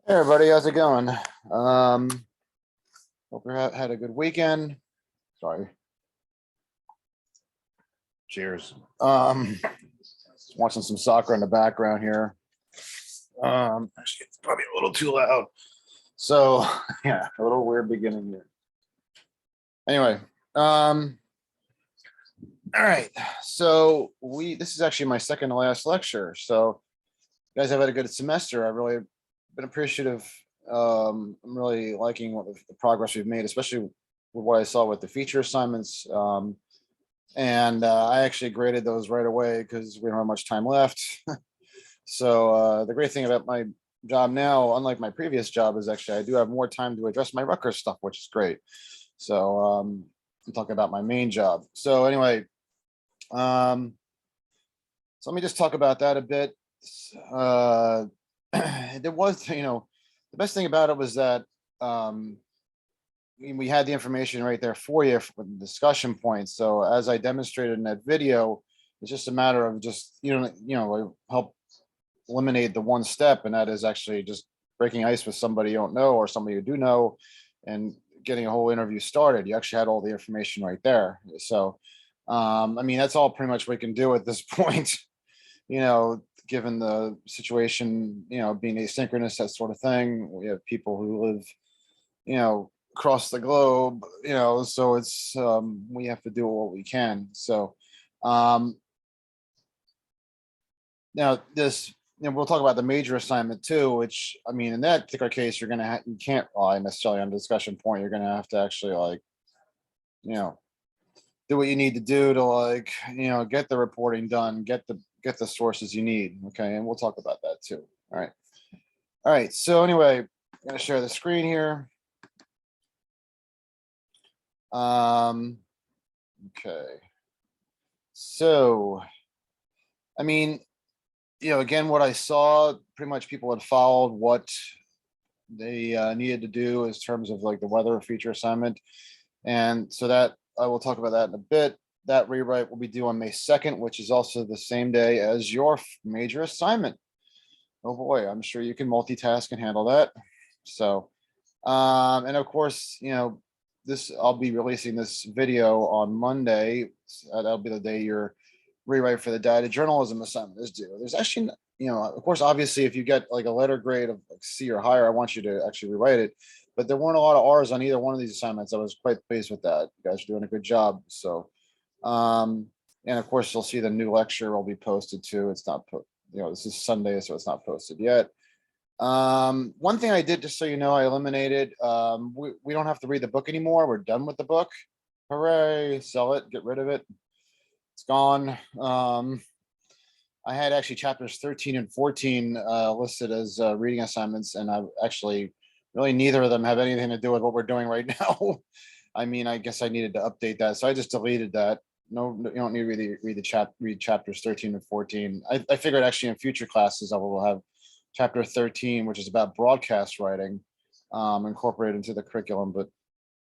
Hey everybody, how's it going? Hope you had a good weekend. Sorry. Cheers. Watching some soccer in the background here. Actually, it's probably a little too loud. So yeah, a little weird beginning here. Anyway, all right. So this is actually my second to last lecture. So you guys have had a good semester. I've really been appreciative. I'm really liking what the progress we've made, especially with what I saw with the feature assignments. And I actually graded those right away because we don't have much time left. So the great thing about my job now, unlike my previous job, is actually I do have more time to address my Rutgers stuff, which is great. So I'm talking about my main job. So anyway, so let me just talk about that a bit. Uh, there was, the best thing about it was that we had the information right there for you for the discussion points. So as I demonstrated in that video, it's just a matter of just, help eliminate the one step, and that is actually just breaking ice with somebody you don't know or somebody you do know and getting a whole interview started. You actually had all the information right there. So, I mean, that's all pretty much we can do at this point, given the situation, being asynchronous, that sort of thing. We have people who live, across the globe, so it's we have to do what we can. So um now this, we'll talk about the major assignment too, which I mean, in that particular case, you can't rely necessarily on the discussion point. You're gonna have to actually like, you know, do what you need to do to like, get the reporting done, get the sources you need. Okay, and we'll talk about that too. All right. All right. So anyway, I'm gonna share the screen here. Um, okay. So, I mean, again, what I saw, pretty much people had followed what they needed to do in terms of like the weather feature assignment. And so that I will talk about that in a bit. That rewrite will be due on May 2nd, which is also the same day as your major assignment. Oh boy, I'm sure you can multitask and handle that. So, and of course, I'll be releasing this video on Monday. That'll be the day your rewrite for the data journalism assignment is due. There's actually, of course, obviously, if you get like a letter grade of like C or higher, I want you to actually rewrite it. But there weren't a lot of R's on either one of these assignments. I was quite pleased with that. You guys are doing a good job. So, and of course, you'll see the new lecture will be posted too. It's not put, this is Sunday, so it's not posted yet. One thing I did, just so you know, I eliminated, we don't have to read the book anymore. We're done with the book. Hooray, sell it, get rid of it. It's gone. I had actually chapters 13 and 14 listed as reading assignments, and I actually really neither of them have anything to do with what we're doing right now. I mean, I guess I needed to update that, so I just deleted that. No, you don't need to read chapters 13 and 14. I figured actually in future classes I will have chapter 13, which is about broadcast writing, incorporated into the curriculum, but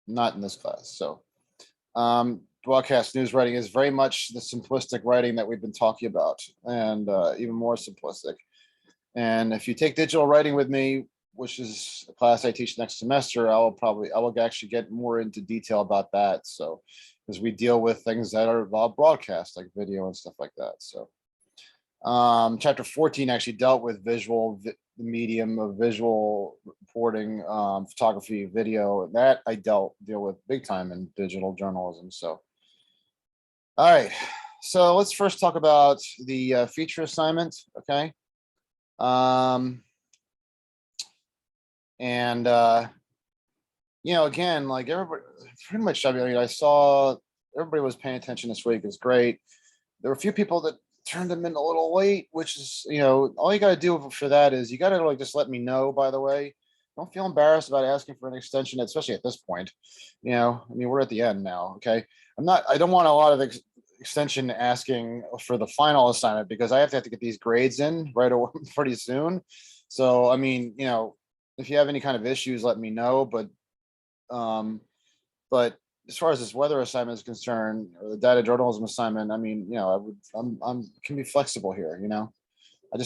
not in this class. So broadcast news writing is very much the simplistic writing that we've been talking about, and even more simplistic. And if you take digital writing with me, which is a class I teach next semester, I will actually get more into detail about that. So, because we deal with things that are involved broadcast, like video and stuff like that. So, chapter 14 actually dealt with the medium of visual reporting, photography, video, and that I deal with big time in digital journalism. So, all right. So let's first talk about the feature assignment. Okay. And again, like everybody, pretty much, I mean, I saw everybody was paying attention this week. It's great. There were a few people that turned them in a little late, which is, all you got to do for that is you got to like just let me know. By the way, don't feel embarrassed about asking for an extension, especially at this point. I mean, we're at the end now. Okay, I don't want a lot of extension asking for the final assignment because I have to get these grades in right away pretty soon. So, I mean, if you have any kind of issues, let me know. But as far as this weather assignment is concerned, or the data journalism assignment, I mean, I'm can be flexible here.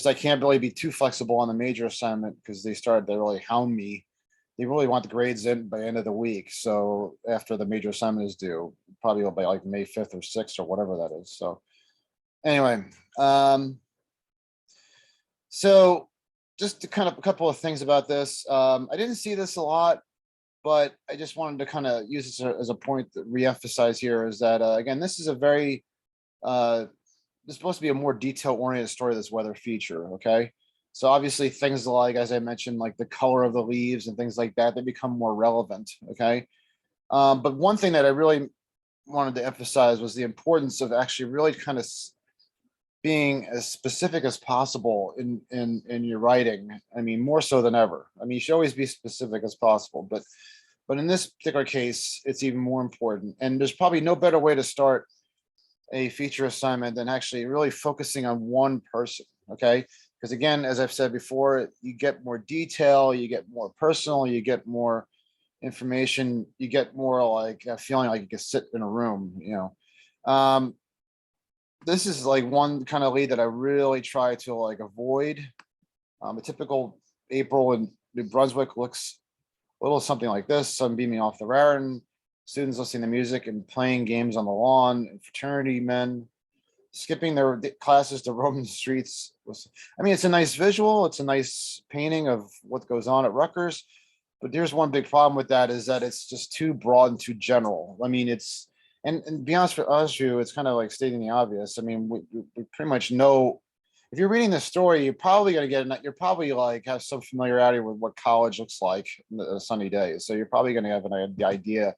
I can't really be too flexible on the major assignment because they started to really hound me. They really want the grades in by end of the week. So after the major assignment is due, probably by like May 5th or 6th or whatever that is. So anyway, so just to kind of a couple of things about this. I didn't see this a lot, but I just wanted to kind of use this as a point to reemphasize here is that, again, this is a very, this is supposed to be a more detail oriented story, this weather feature. Okay. So obviously things like, as I mentioned, like the color of the leaves and things like that, they become more relevant. Okay. But one thing that I really wanted to emphasize was the importance of actually really kind of being as specific as possible in your writing. I mean, more so than ever. I mean, you should always be specific as possible, but in this particular case, it's even more important. And there's probably no better way to start a feature assignment than actually really focusing on one person. Okay. Because again, as I've said before, you get more detail, you get more personal, you get more information, you get more like a feeling like you can sit in a room, you know. This is like one kind of lead that I really try to like avoid. A typical April in New Brunswick looks a little something like this: sun beaming off the Raritan, students listening to music and playing games on the lawn, and fraternity men skipping their classes to roam the streets. I mean, it's a nice visual, it's a nice painting of what goes on at Rutgers, but there's one big problem with that is that it's just too broad and too general. I mean, it's, and be honest with us, you, it's kind of like stating the obvious. I mean, we pretty much know if you're reading this story, you're probably going to get, you're probably like have some familiarity with what college looks like on a sunny day. So you're probably going to have the idea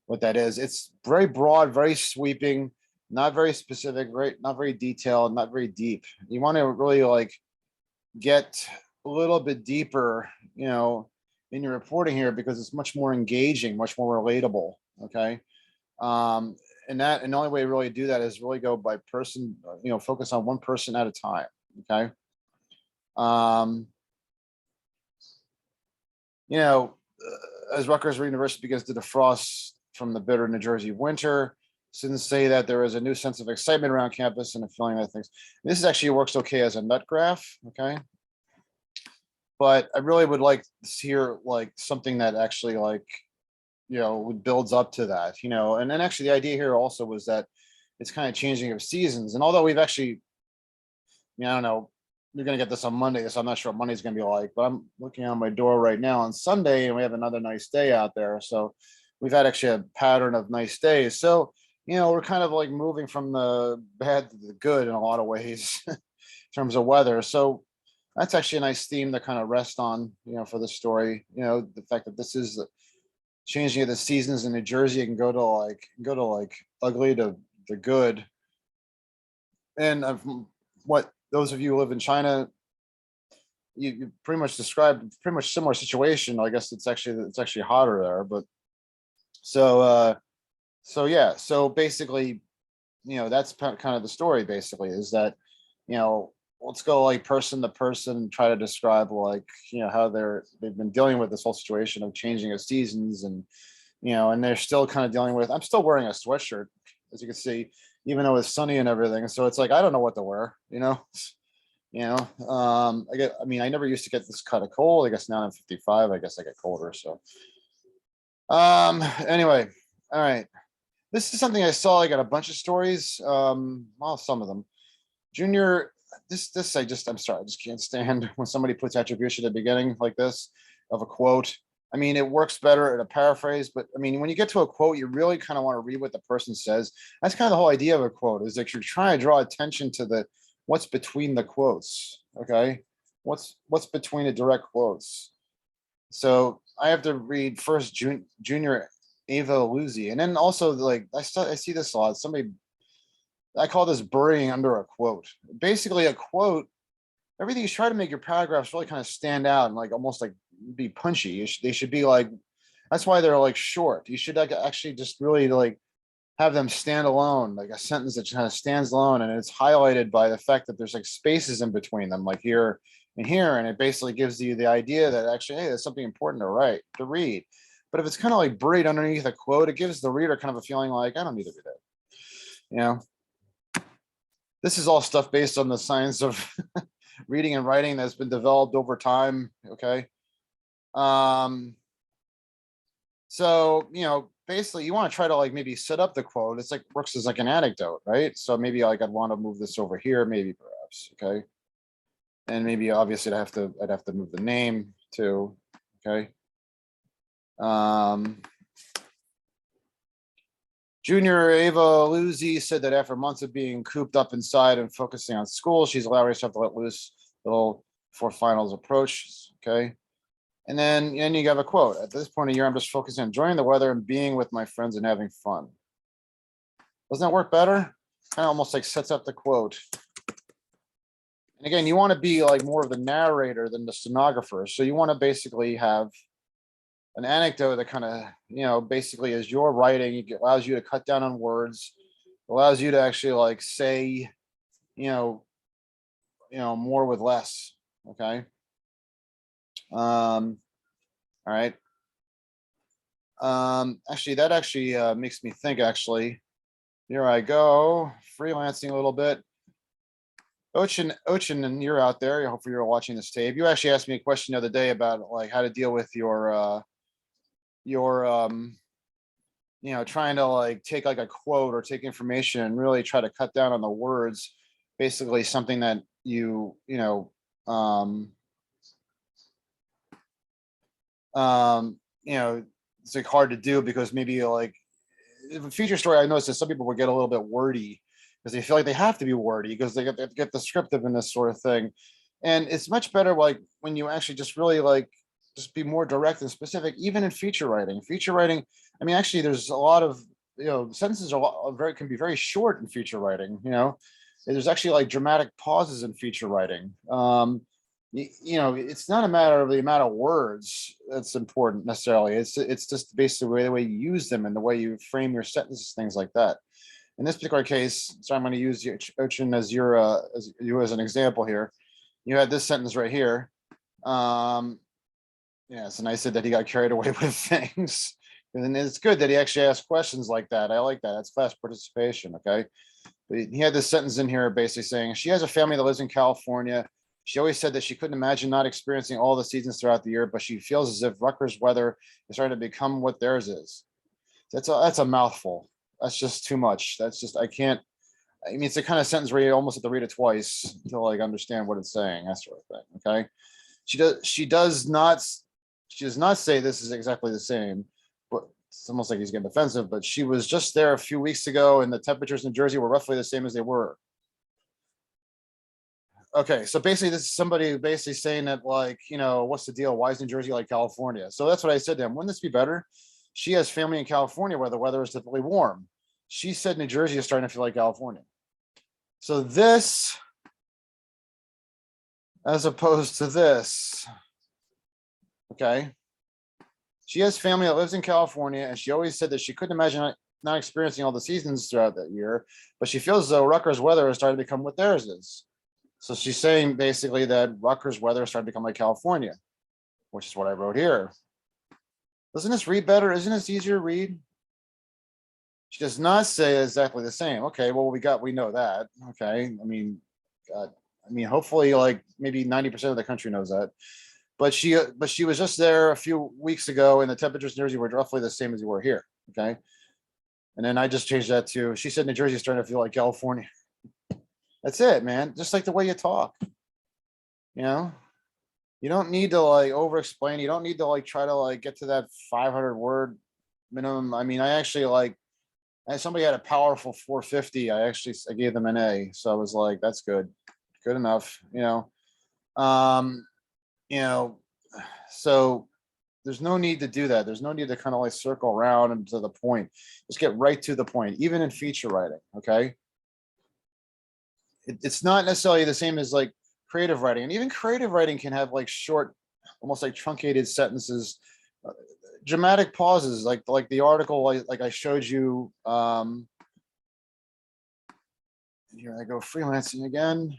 what that is. It's very broad, very sweeping, not very specific, very, not very detailed, not very deep. You want to really like get a little bit deeper, you know, in your reporting here because it's much more engaging, much more relatable. Okay. And the only way to really do that is really go by person, you know, focus on one person at a time. Okay. You know, as Rutgers University begins to defrost from the bitter New Jersey winter, students say that there is a new sense of excitement around campus and a feeling that things, this actually works okay as a nut graph. Okay. But I really would like to hear like something that actually like, you know, builds up to that, you know. And then actually the idea here also was that it's kind of changing of seasons. And although we've actually, I don't know, we're going to get this on Monday, so I'm not sure what Monday's going to be like, but I'm looking out my door right now on Sunday and we have another nice day out there. So we've had actually a pattern of nice days. So, you know, we're kind of like moving from the bad to the good in a lot of ways in terms of weather. So that's actually a nice theme to kind of rest on, you know, for the story. You know, the fact that this is changing of the seasons in New Jersey, it can go to like ugly to the good. And what those of you who live in China, you pretty much described pretty much similar situation. I guess it's actually hotter there, but so yeah. So basically, you know, that's kind of the story. Basically, is that, you know, let's go like person to person and try to describe like, you know, how they've been dealing with this whole situation of changing of seasons, and you know, and they're still kind of dealing with. I'm still wearing a sweatshirt, as you can see, even though it's sunny and everything. So it's like I don't know what to wear, you know. You know, I mean, I never used to get this kind of cold. I guess now I'm 55. I guess I get colder. So, anyway, all right. This is something I saw. I got a bunch of stories. Well, some of them. Junior, I'm sorry, I just can't stand when somebody puts attribution at the beginning like this of a quote. I mean, it works better at a paraphrase, but I mean, when you get to a quote, you really kind of want to read what the person says. That's kind of the whole idea of a quote, is that you're trying to draw attention to the what's between the quotes. Okay. What's between the direct quotes. So I have to read first Junior Ava Luzzi, and then also like I see this a lot. Somebody, I call this burying under a quote. Basically, a quote, everything you try to make your paragraphs really kind of stand out and like almost like be punchy. They should be like, that's why they're like short. You should like actually just really like have them stand alone, like a sentence that kind of stands alone, and it's highlighted by the fact that there's like spaces in between them, like here and here, and it basically gives you the idea that actually, hey, there's something important to read. But if it's kind of like buried underneath a quote, it gives the reader kind of a feeling like I don't need to read it. You know, this is all stuff based on the science of reading and writing that's been developed over time. Okay. So, basically you want to try to like maybe set up the quote. It's like works as like an anecdote, right? So maybe like I'd want to move this over here, maybe perhaps. Okay. And maybe obviously I'd have to move the name too. Okay. Junior Ava Luzzi said that after months of being cooped up inside and focusing on school, she's allowing herself to let loose a little before finals approach. Okay. And then you have a quote. At this point of year, I'm just focusing on enjoying the weather and being with my friends and having fun. Doesn't that work better? Kind of almost like sets up the quote. And again, you want to be like more of the narrator than the stenographer. So you want to basically have an anecdote that kind of, basically as you're writing, it allows you to cut down on words, allows you to actually like say, more with less. Okay. All right. Actually, that actually makes me think, actually, here I go, freelancing a little bit. Ochin, and you're out there. Hopefully you're watching this tape. You actually asked me a question the other day about like how to deal with your trying to like take like a quote or take information and really try to cut down on the words. Basically something that it's like hard to do because maybe like if a feature story, I noticed that some people would get a little bit wordy because they feel like they have to be wordy because they have to get descriptive in this sort of thing. And it's much better like when you actually just really like just be more direct and specific, even in feature writing. Feature writing, I mean, actually, there's a lot of sentences can be very short in feature writing. There's actually like dramatic pauses in feature writing. It's not a matter of the amount of words that's important necessarily. It's just basically the way you use them and the way you frame your sentences, things like that. In this particular case, so I'm going to use Ochin as as an example here. You had this sentence right here. Yes, and I said that he got carried away with things. And it's good that he actually asked questions like that. I like that. That's class participation. Okay. But he had this sentence in here basically saying she has a family that lives in California. She always said that she couldn't imagine not experiencing all the seasons throughout the year, but she feels as if Rutgers weather is starting to become what theirs is. That's a mouthful. That's just too much. That's just I can't. I mean, it's the kind of sentence where you almost have to read it twice to like understand what it's saying. That sort of thing. Okay. She does not say this is exactly the same, but it's almost like he's getting defensive. But she was just there a few weeks ago, and the temperatures in Jersey were roughly the same as they were. Okay, so basically, this is somebody basically saying that, like, what's the deal? Why is New Jersey like California? So that's what I said to him. Wouldn't this be better? She has family in California where the weather is typically warm. She said New Jersey is starting to feel like California. So this, as opposed to this, okay. She has family that lives in California, and she always said that she couldn't imagine not experiencing all the seasons throughout that year, but she feels as though Rutgers weather is starting to become what theirs is. So she's saying basically that Rutgers weather is starting to become like California, which is what I wrote here. Doesn't this read better? Isn't this easier to read? She does not say exactly the same. Okay, well, we know that. Okay, I mean, hopefully like maybe 90% of the country knows that. But she was just there a few weeks ago, and the temperatures in New Jersey were roughly the same as you were here. Okay. And then I just changed that to, she said New Jersey is starting to feel like California. That's it, man. Just like the way you talk. You don't need to like over explain. You don't need to like try to like get to that 500 word minimum. I mean, I actually like, and somebody had a powerful 450. I gave them an A. So I was like, that's good. Good enough. Um, so there's no need to do that. There's no need to kind of like circle around and to the point. Just get right to the point, even in feature writing. Okay. It's not necessarily the same as like creative writing. And even creative writing can have like short, almost like truncated sentences, dramatic pauses, like the article, like I showed you. Here I go freelancing again.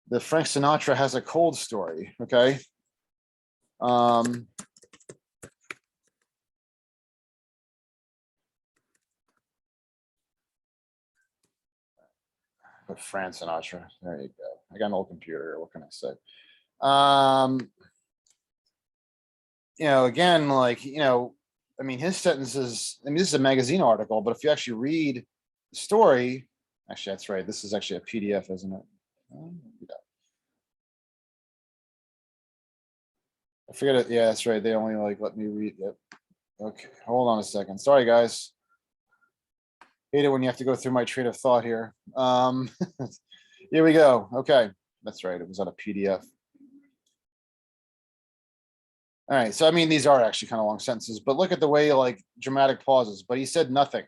The Frank Sinatra has a cold story. Okay. Put Frank Sinatra. There you go. I got an old computer. What can I say? Um, again, like, I mean, his sentences, I mean, this is a magazine article, but if you actually read the story, actually, that's right. This is actually a PDF, isn't it? Yeah. I forget it. Yeah, that's right. They only like let me read it. Okay, hold on a second. Sorry, guys. Hate it when you have to go through my train of thought here. Here we go. Okay, that's right. It was on a PDF. All right, so I mean, these are actually kind of long sentences, but look at the way like dramatic pauses. But he said nothing,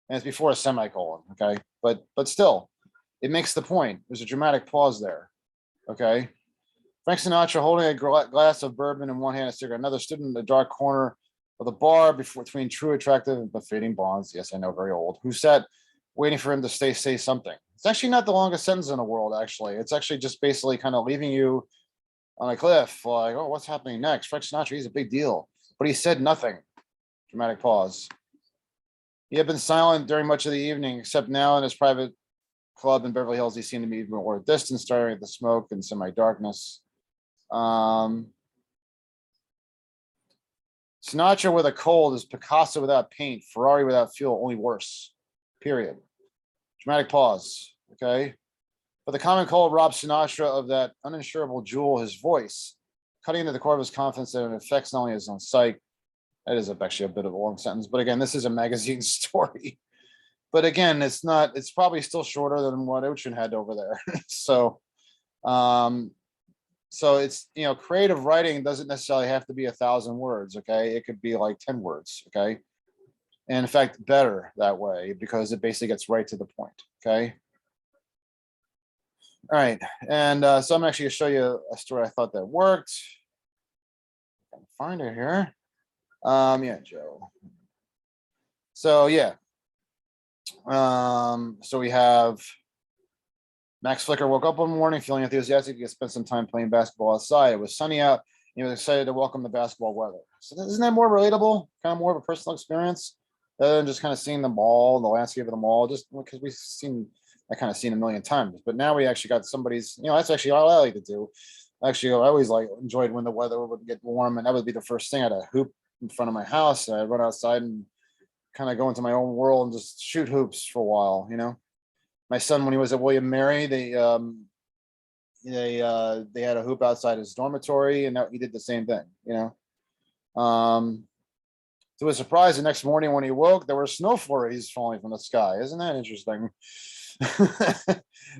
and it's before a semicolon. Okay, but still, it makes the point. There's a dramatic pause there. Okay, Frank Sinatra holding a glass of bourbon in one hand, a cigarette. Another stood in the dark corner of the bar between true, attractive, but fading blondes. Yes, I know, very old. Who sat waiting for him to say something. It's actually not the longest sentence in the world. Actually, it's actually just basically kind of leaving you on a cliff, like, oh, what's happening next? Frank Sinatra, he's a big deal, but he said nothing. Dramatic pause. He had been silent during much of the evening, except now in his private club in Beverly Hills, he seemed to be more distant, staring at the smoke and semi-darkness. Sinatra with a cold is Picasso without paint, Ferrari without fuel, only worse. Period. Dramatic pause. Okay. But the common cold robbed Sinatra of that uninsurable jewel, his voice, cutting into the core of his confidence that it affects not only his own psyche. That is actually a bit of a long sentence, but again, this is a magazine story. But again, it's probably still shorter than what Ocean had over there. So it's, creative writing doesn't necessarily have to be 1,000 words. Okay. It could be like 10 words. Okay. And in fact, better that way because it basically gets right to the point. Okay. All right. And so I'm actually going to show you a story I thought that worked. I can find it here. Yeah, Joe. So yeah. So we have Max Flicker woke up one morning feeling enthusiastic to spend some time playing basketball outside. It was sunny out. He was excited to welcome the basketball weather. So isn't that more relatable? Kind of more of a personal experience rather than just kind of seeing the mall, the landscape of the mall, just because we've seen that kind of scene a million times. But now we actually got somebody's, that's actually all I like to do. Actually, I always enjoyed when the weather would get warm, and that would be the first thing. I had a hoop in front of my house. I'd run outside and kind of go into my own world and just shoot hoops for a while. My son, when he was at William Mary, they had a hoop outside his dormitory, and he did the same thing. To his surprise, the next morning when he woke, there were snow flurries falling from the sky. Isn't that interesting?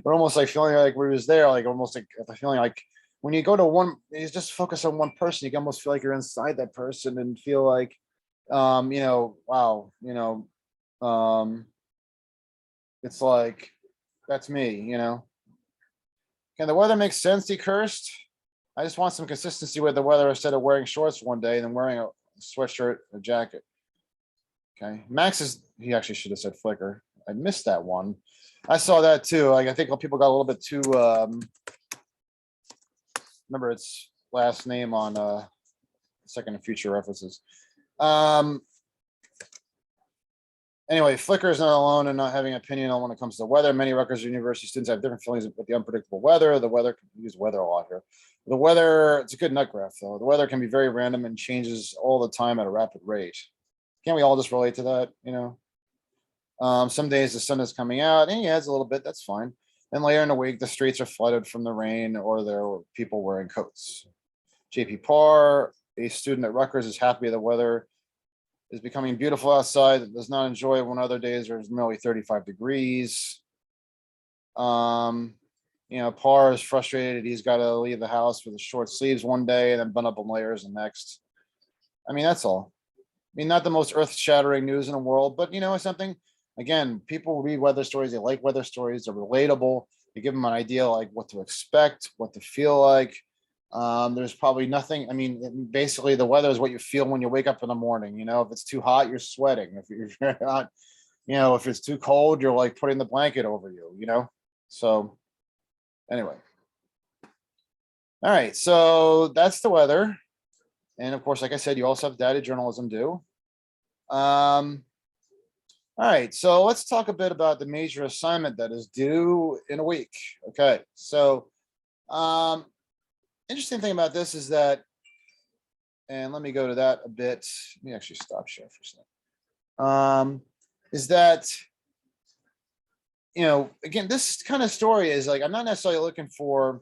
We're almost like feeling like we was there, like almost like the feeling like when you go to one, you just focus on one person, you can almost feel like you're inside that person and feel like, wow, it's like, that's me. Can the weather make sense? He cursed. I just want some consistency with the weather instead of wearing shorts one day and then wearing a sweatshirt, a jacket. Okay. He actually should have said Flicker. I missed that one. I saw that too. Like, I think people got a little bit too, remember its last name on second and future references. Anyway, Flicker is not alone in not having an opinion on when it comes to weather. Many Rutgers University students have different feelings with the unpredictable weather. The weather, we use weather a lot here. The weather, it's a good nut graph though. The weather can be very random and changes all the time at a rapid rate. Can't we all just relate to that? Some days the sun is coming out and yeah, it's a little bit, that's fine. Then later in the week, the streets are flooded from the rain or there are people wearing coats. JP Parr, a student at Rutgers, is happy the weather is becoming beautiful outside. It does not enjoy it when other days are nearly 35 degrees. Parr is frustrated. He's got to leave the house with his short sleeves one day and then bun up in layers the next. I mean, that's all. I mean, not the most earth-shattering news in the world, but something. Again, people read weather stories. They like weather stories. They're relatable. They give them an idea like what to expect, what to feel like. There's probably nothing. I mean, basically, the weather is what you feel when you wake up in the morning. If it's too hot, you're sweating. If you're not, if it's too cold, you're like putting the blanket over you. So, anyway. All right, so that's the weather, and of course, like I said, you also have data journalism due. All All right, so let's talk a bit about the major assignment that is due in a week. Okay, so um, interesting thing about this is that, and let me go to that a bit. Let me actually stop share for a second. Is that, again, this kind of story is like, I'm not necessarily looking for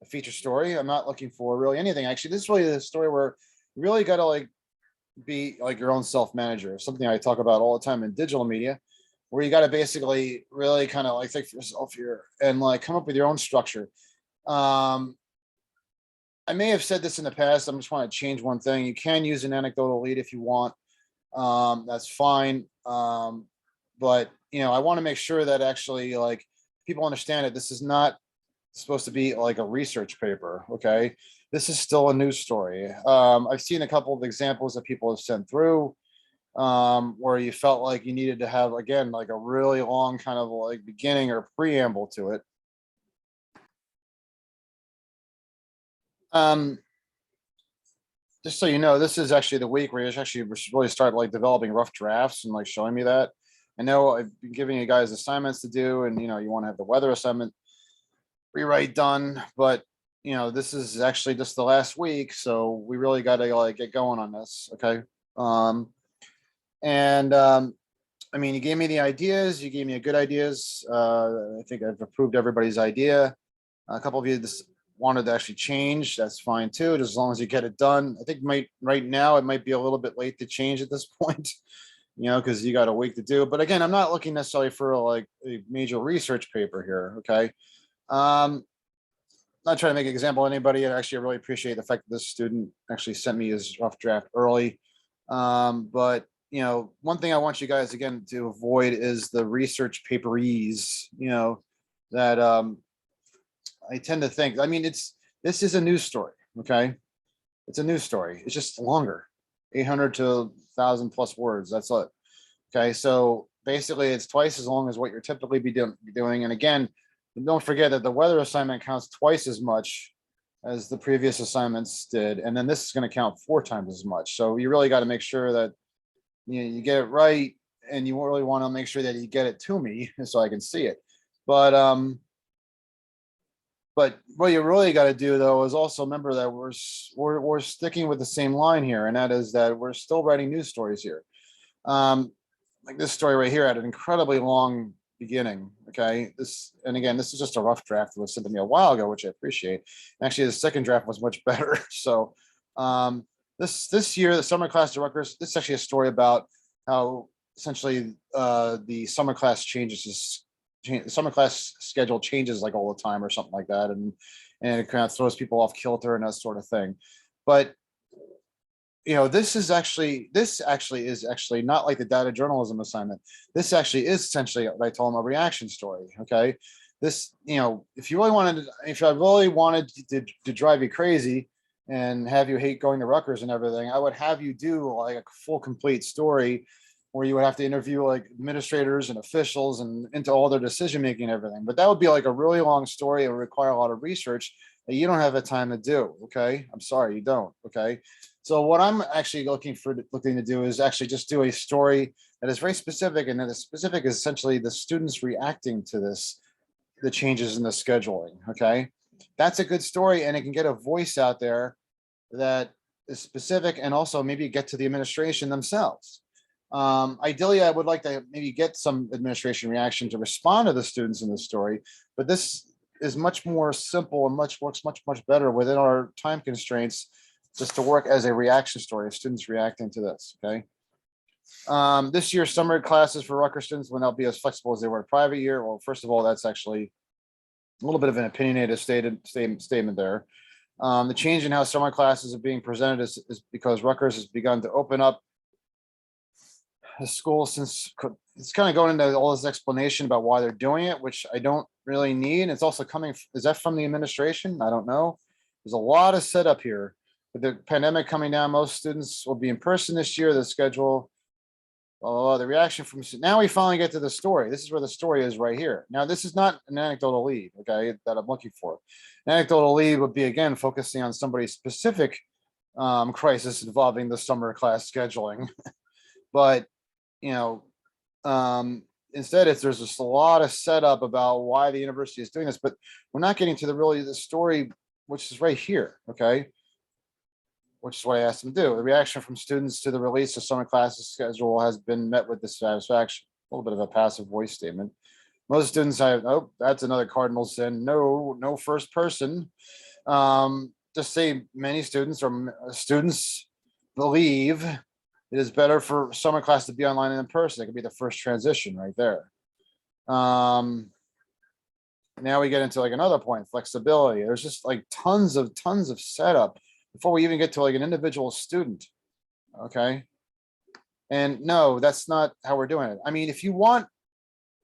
a feature story. I'm not looking for really anything. Actually, this is really a story where you really got to like be like your own self manager, something I talk about all the time in digital media, where you got to basically really kind of like think for yourself here and like come up with your own structure. Um, I may have said this in the past. I just want to change one thing. You can use an anecdotal lead if you want. That's fine. But I want to make sure that actually like people understand it. This is not supposed to be like a research paper. Okay. This is still a news story. I've seen a couple of examples that people have sent through where you felt like you needed to have, again, like a really long kind of like beginning or preamble to it. Um, just so you know, this is actually the week where you actually really start like developing rough drafts and like showing me that. I know I've been giving you guys assignments to do, and you want to have the weather assignment rewrite done, but this is actually just the last week, so we really got to like get going on this. Okay. Um, and I mean, you gave me the ideas, you gave me a good ideas. I think I've approved everybody's idea. A couple of you just wanted to actually change. That's fine too, just as long as you get it done. I think right now it might be a little bit late to change at this point, because you got a week to do it. But again, I'm not looking necessarily for like a major research paper here. Okay. Not trying to make an example of anybody. And actually, I really appreciate the fact that this student actually sent me his rough draft early. But one thing I want you guys again to avoid is the research paperese. That I tend to think. I mean, this is a news story. Okay, it's a news story. It's just longer, 800 to 1,000 plus words. That's it. Okay, so basically, it's twice as long as what you're typically be doing. And again, don't forget that the weather assignment counts twice as much as the previous assignments did, and then this is going to count 4 times as much. So you really got to make sure that you get it right, and you really want to make sure that you get it to me so I can see it. But what you really got to do though is also remember that we're sticking with the same line here, and that is that we're still writing news stories here. Like this story right here had an incredibly long beginning. Okay, and again, this is just a rough draft that was sent to me a while ago, which I appreciate. Actually, the second draft was much better. So this year, the summer class at Rutgers, this is actually a story about how essentially the summer class the summer class schedule changes like all the time or something like that, and it kind of throws people off kilter and that sort of thing. But this actually is actually not like the data journalism assignment. This actually is essentially what I told them, a reaction story. Okay. This, if I really wanted to drive you crazy and have you hate going to Rutgers and everything, I would have you do like a full complete story where you would have to interview like administrators and officials and into all their decision making and everything. But that would be like a really long story. It would require a lot of research that you don't have the time to do. Okay. I'm sorry, you don't. Okay. So what I'm actually looking to do is actually just do a story that is very specific, and that is specific is essentially the students reacting to the changes in the scheduling. Okay, that's a good story, and it can get a voice out there that is specific, and also maybe get to the administration themselves. Ideally, I would like to maybe get some administration reaction to respond to the students in the story, but this is much more simple and works much better within our time constraints, just to work as a reaction story of students reacting to this. Okay. This year's summer classes for Rutgers students will not be as flexible as they were in private year. Well, first of all, that's actually a little bit of an opinionated statement there. The change in how summer classes are being presented is because Rutgers has begun to open up the school, since it's kind of going into all this explanation about why they're doing it, which I don't really need. It's also is that from the administration? I don't know. There's a lot of setup here. With the pandemic coming down, most students will be in person this year. The schedule, the reaction from now we finally get to the story. This is where the story is right here. Now, this is not an anecdotal lead, okay, that I'm looking for. An anecdotal lead would be, again, focusing on somebody's specific crisis involving the summer class scheduling. But Instead, there's just a lot of setup about why the university is doing this, but we're not getting to the story, which is right here, okay? Which is what I asked them to do. The reaction from students to the release of summer classes schedule has been met with dissatisfaction. A little bit of a passive voice statement. Most students have, oh, that's another cardinal sin. No, no first person. Just say many students believe it is better for summer class to be online than in person. It could be the first transition right there. Now we get into like another point, flexibility. There's just like tons of setup before we even get to like an individual student. Okay. And no, that's not how we're doing it. I mean, if you want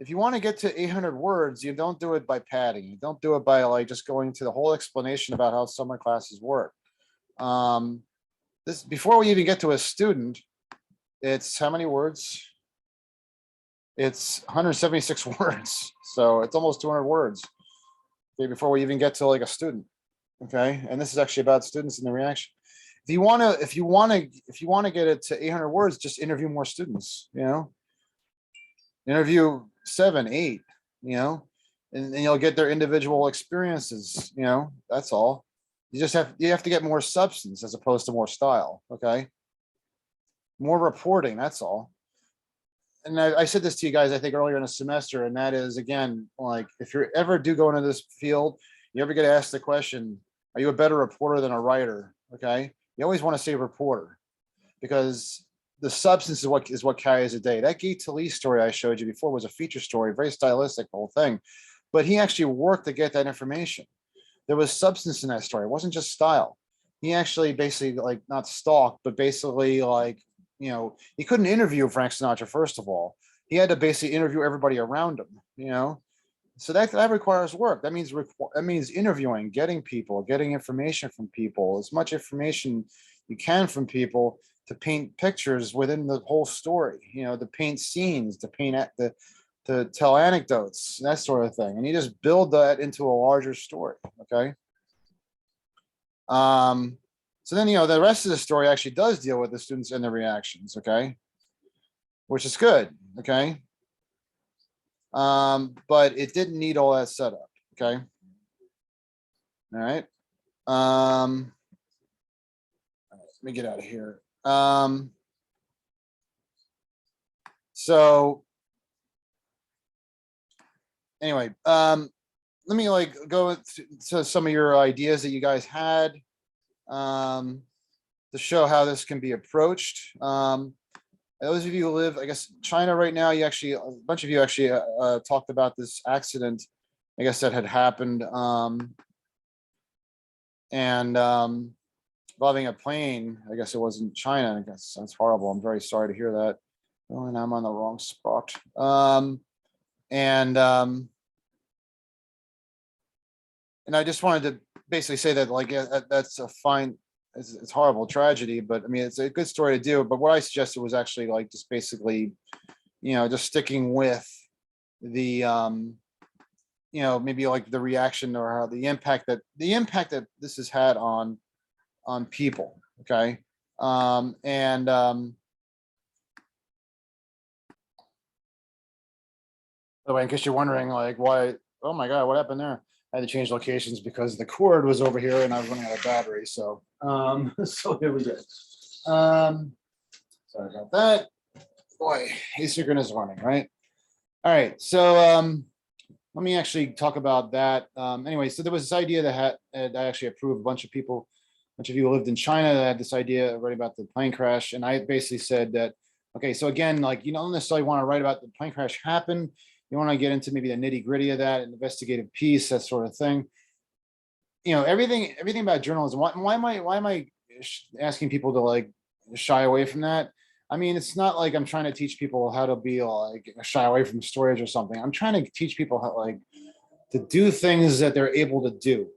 to get to 800 words, you don't do it by padding. You don't do it by like just going to the whole explanation about how summer classes work. This before we even get to a student, it's how many words? It's 176 words. So it's almost 200 words, okay, before we even get to like a student. Okay. And this is actually about students and the reaction. If you want to get it to 800 words, just interview more students, interview 7, 8, and you'll get their individual experiences, that's all. You have to get more substance as opposed to more style. Okay. More reporting. That's all. And I said this to you guys, I think earlier in the semester, and that is, again, like if you ever do go into this field, you ever get asked the question, are you a better reporter than a writer? Okay. You always want to say reporter, because the substance is what carries the day. That Guy Talese story I showed you before was a feature story, very stylistic, the whole thing. But he actually worked to get that information. There was substance in that story. It wasn't just style. He actually basically like not stalked, but basically like, he couldn't interview Frank Sinatra, first of all. He had to basically interview everybody around him, So that requires work. That means interviewing, getting information from people, as much information you can from people to paint pictures within the whole story, to paint scenes, to tell anecdotes, that sort of thing. And you just build that into a larger story. Okay. So then, the rest of the story actually does deal with the students and their reactions. Okay. Which is good. Okay. But it didn't need all that setup. Okay. All right. Let me get out of here. So anyway, let me like go to some of your ideas that you guys had, to show how this can be approached. Those of you who live, I guess, China right now, a bunch of you actually talked about this accident, I guess, that had happened, and involving a plane. I guess it was in China. I guess that's horrible. I'm very sorry to hear that. Oh, and I'm on the wrong spot. And I just wanted to basically say that, like, that's a fine. It's horrible tragedy, but I mean, it's a good story to do. But what I suggested was actually like just basically, just sticking with the, maybe like the reaction or how the impact that this has had on people. Okay. And by the way, in case you're wondering, like, why, oh my God, what happened there? I had to change locations because the cord was over here and I was running out of battery. So, so it was it. Sorry about that. Boy, asynchronous learning, right? All right. So, let me actually talk about that. Anyway, so there was this idea that I actually approved. A bunch of people, a bunch of you who lived in China that had this idea already about the plane crash. And I basically said that, okay, so again, like, you don't necessarily want to write about the plane crash happened. You want to get into maybe the nitty gritty of that, an investigative piece, that sort of thing. Everything about journalism. Why am I asking people to like shy away from that? I mean, it's not like I'm trying to teach people how to be like shy away from stories or something. I'm trying to teach people how like to do things that they're able to do,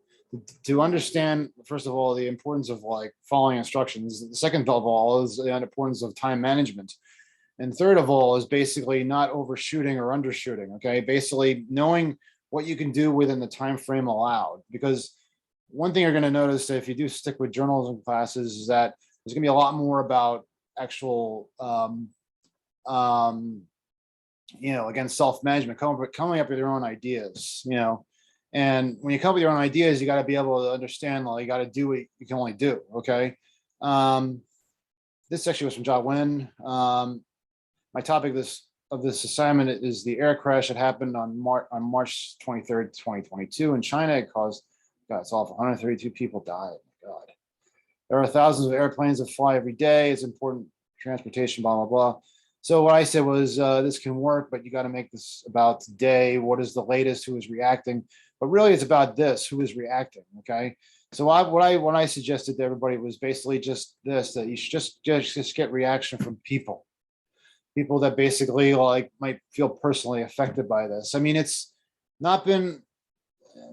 to understand, first of all, the importance of like following instructions. The second of all is the importance of time management. And third of all is basically not overshooting or undershooting. Okay. Basically knowing what you can do within the time frame allowed. Because one thing you're going to notice if you do stick with journalism classes is that there's going to be a lot more about actual again, self-management, coming up with your own ideas. And when you come up with your own ideas, you got to be able to understand, you got to do what you can only do. Okay. Um, this actually was from John Wynn. My topic of this assignment is the air crash that happened on March 23rd, 2022 in China. It caused, God, it's awful. 132 people died. God. There are thousands of airplanes that fly every day. It's important transportation, blah, blah, blah. So what I said was, this can work, but you got to make this about today. What is the latest? Who is reacting? But really, it's about this: who is reacting. Okay. So what I suggested to everybody was basically just this: that you should just get reaction from people that basically might feel personally affected by this. I mean, it's not been.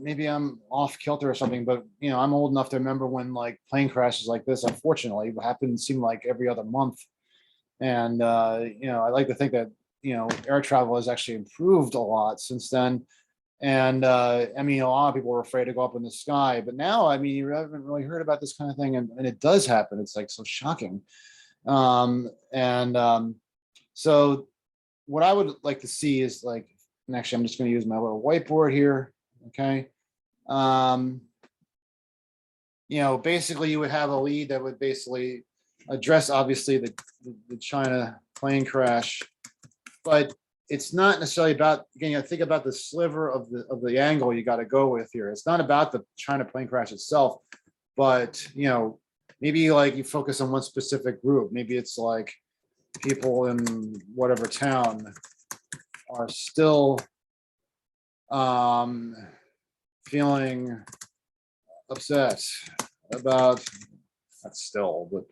Maybe I'm off kilter or something, but I'm old enough to remember when plane crashes like this, unfortunately, happened, seemed like every other month. And I like to think that air travel has actually improved a lot since then. And I mean, a lot of people were afraid to go up in the sky, but now, I mean, you haven't really heard about this kind of thing, and it does happen. It's so shocking. So what I would like to see is and actually, I'm just going to use my little whiteboard here. Okay. Basically you would have a lead that would basically address, obviously, the China plane crash, but it's not necessarily about, again, think about the sliver of the angle you got to go with here. It's not about the China plane crash itself, but maybe you focus on one specific group. Maybe it's people in whatever town are still feeling upset about, not still, but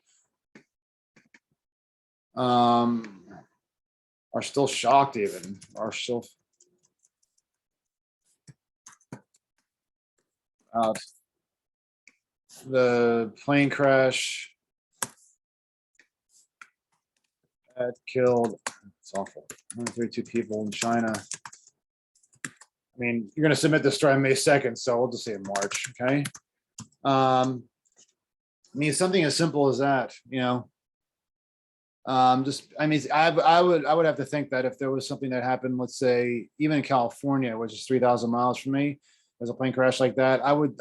are still shocked, even are still about the plane crash that killed, it's awful, 132 people in China. I mean, you're going to submit this story on May 2nd, so we'll just say in March. Okay. I mean, something as simple as that, I mean, I would have to think that if there was something that happened, let's say, even in California, which is 3,000 miles from me, there's a plane crash like that, I would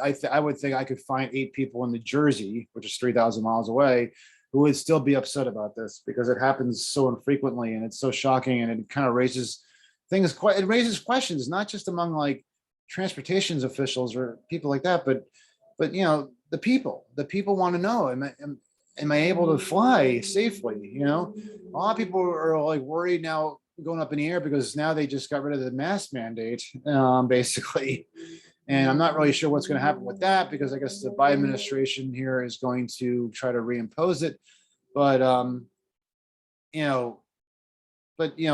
think I could find 8 people in New Jersey, which is 3,000 miles away, who would still be upset about this, because it happens so infrequently and it's so shocking, and it kind of raises things. It raises questions, not just among transportation officials or people like that, but the people want to know, am I able to fly safely? A lot of people are worried now going up in the air because now they just got rid of the mask mandate, basically. And I'm not really sure what's going to happen with that, because I guess the Biden administration here is going to try to reimpose it. But, a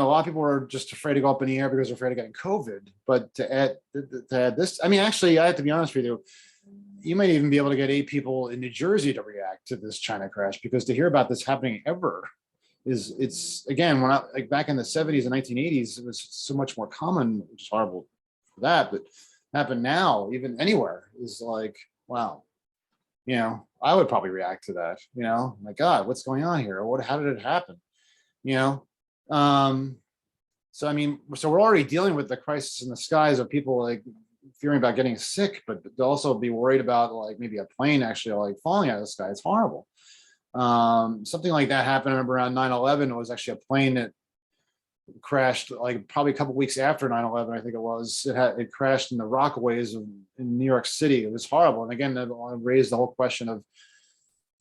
lot of people are just afraid to go up in the air because they're afraid of getting COVID. But to add this, I mean, actually, I have to be honest with you. You might even be able to get 8 people in New Jersey to react to this China crash, because to hear about this happening ever it's again, when back in the 70s and 1980s, it was so much more common, which is horrible for that, but happen now, even anywhere, is wow. I would probably react to that. My God, what's going on here? How did it happen? So I mean, so we're already dealing with the crisis in the skies of people fearing about getting sick, but to also be worried about maybe a plane actually falling out of the sky. It's horrible. Something like that happened. I remember around 9/11, it was actually a plane that crashed probably a couple weeks after 9/11, I think it was. It crashed in the Rockaways in New York City. It was horrible. And again, that raised the whole question of,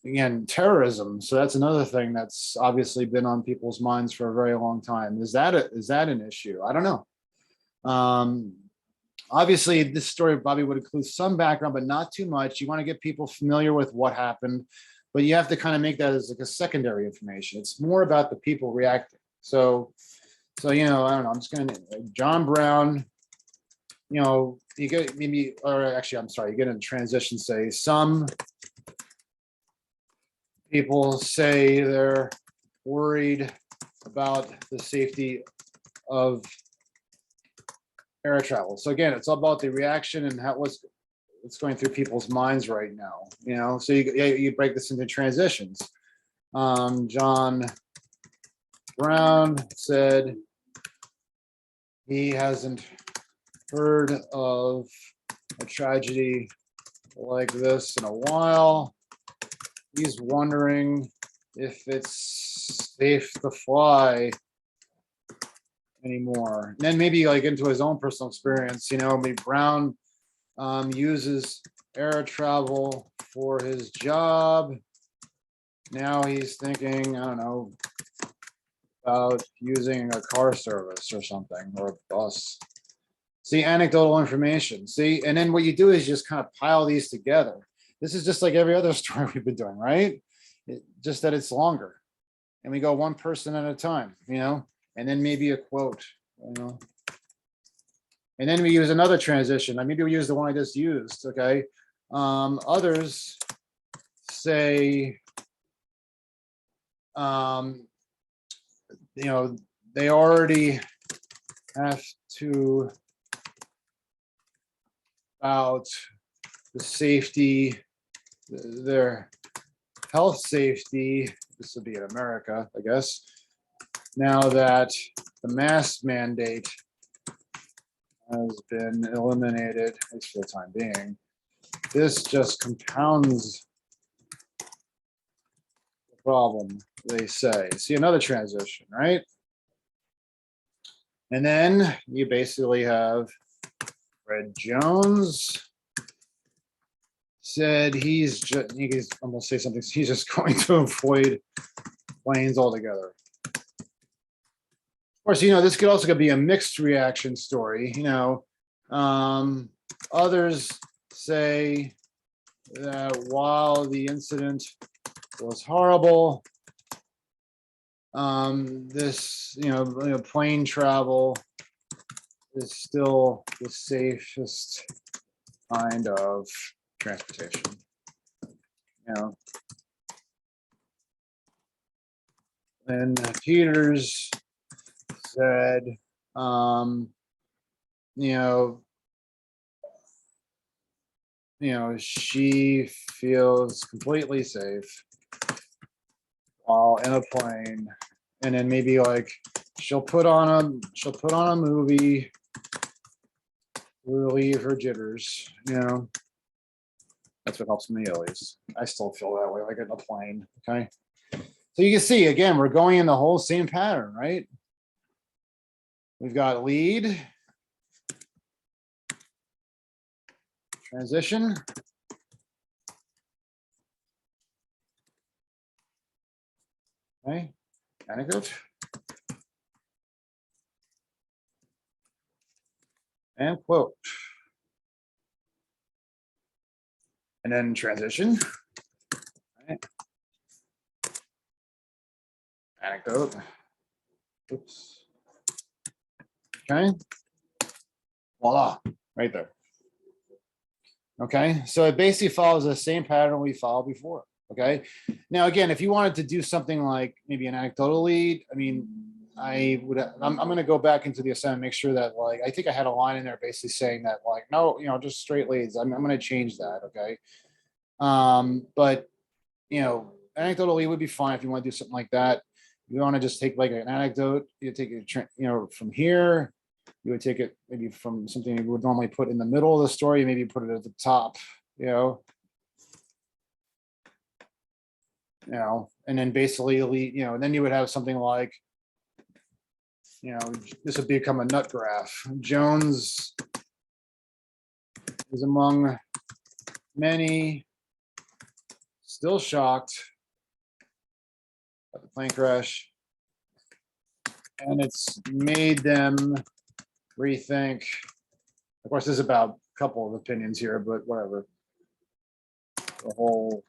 again, terrorism. So that's another thing that's obviously been on people's minds for a very long time. Is that an issue? I don't know. Obviously, this story, Bobby, would include some background, but not too much. You want to get people familiar with what happened, but you have to kind of make that as a secondary information. It's more about the people reacting. So I don't know. I'm just going to John Brown. You get maybe, or actually, I'm sorry. You get in transition. Say some people say they're worried about the safety of air travel. So again, it's all about the reaction and what's going through people's minds right now. So you break this into transitions. John Brown said he hasn't heard of a tragedy like this in a while. He's wondering if it's safe to fly anymore. And then maybe like into his own personal experience, maybe Brown uses air travel for his job. Now he's thinking, I don't know, about using a car service or something, or a bus. See, anecdotal information. See, and then what you do is just kind of pile these together. This is just like every other story we've been doing, right? Just that it's longer. And we go one person at a time, and then maybe a quote, And then we use another transition. Maybe we use the one I just used, okay? Others say, they already have to about the safety, their health safety. This would be in America, I guess. Now that the mask mandate has been eliminated, at least for the time being, this just compounds the problem, they say. See, another transition, right? And then you basically have Fred Jones said he's almost say something. He's just going to avoid planes altogether. Of course, this could also be a mixed reaction story. Others say that while the incident was horrible, this plane travel is still the safest kind of transportation. And Peters said, she feels completely safe while in a plane, and then maybe like she'll put on a movie to relieve her jitters. That's what helps me, at least. I still feel that way, like in a plane. Okay, so you can see again, we're going in the whole same pattern, right? We've got lead, transition, okay, anecdote, and quote, and then transition, right. Anecdote, oops, okay, voila, right there. Okay, so it basically follows the same pattern we followed before. Okay, now again, if you wanted to do something like maybe an anecdotal lead, I'm going to go back into the assignment, make sure that like, I think I had a line in there basically saying that like, no, just straight leads. I'm going to change that. Okay. But anecdotal lead would be fine if you want to do something like that. You want to just take like an anecdote, you take it, from here, you would take it maybe from something you would normally put in the middle of the story, maybe put it at the top, and then basically, then you would have something like, this would become a nut graph. Jones is among many still shocked at the plane crash, and it's made them rethink. Of course, there's about a couple of opinions here, but whatever. The whole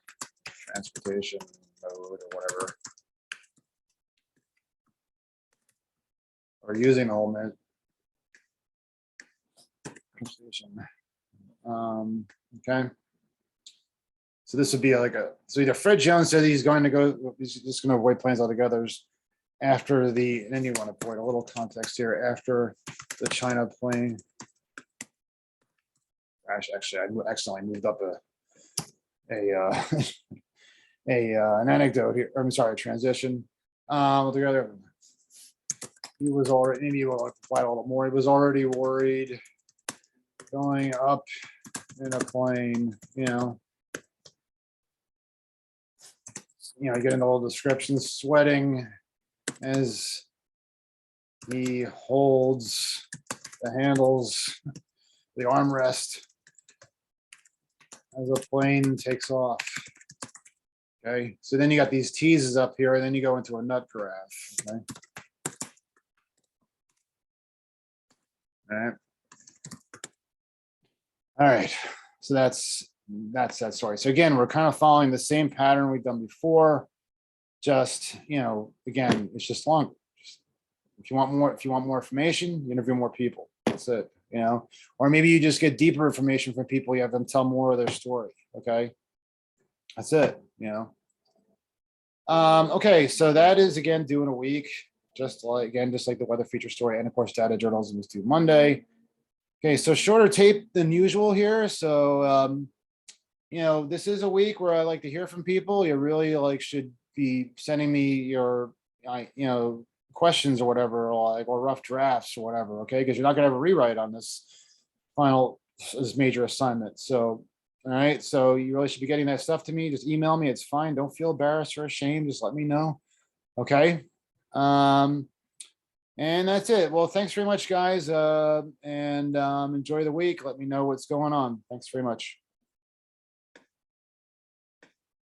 transportation mode or whatever. Or using the whole transportation. Okay. So this would be like so either Fred Jones said he's going to go, he's just going to avoid planes altogether after and then you want to avoid a little context here, after the China plane. Actually, I accidentally moved up an anecdote here. I'm sorry, transition. Altogether. he was already, maybe we'll provide a little more. He was already worried going up in a plane, get into all descriptions, sweating as he holds the handles, the armrest as the plane takes off. Okay, so then you got these teases up here, and then you go into a nut graph. Okay. All right. So that's that story. So again, we're kind of following the same pattern we've done before. Just, again, it's just long. If you want more information, you interview more people. That's it, or maybe you just get deeper information from people. You have them tell more of their story. Okay. That's it, Okay. So that is, again, due in a week, just like the weather feature story. And of course, data journalism is due Monday. Okay. So shorter tape than usual here. So, this is a week where I like to hear from people. You really should be sending me your, questions or whatever, or rough drafts or whatever. Okay. Because you're not going to have a rewrite on this major assignment. So, all right. So you really should be getting that stuff to me. Just email me. It's fine. Don't feel embarrassed or ashamed. Just let me know. Okay. And that's it. Well, thanks very much, guys. And enjoy the week. Let me know what's going on. Thanks very much.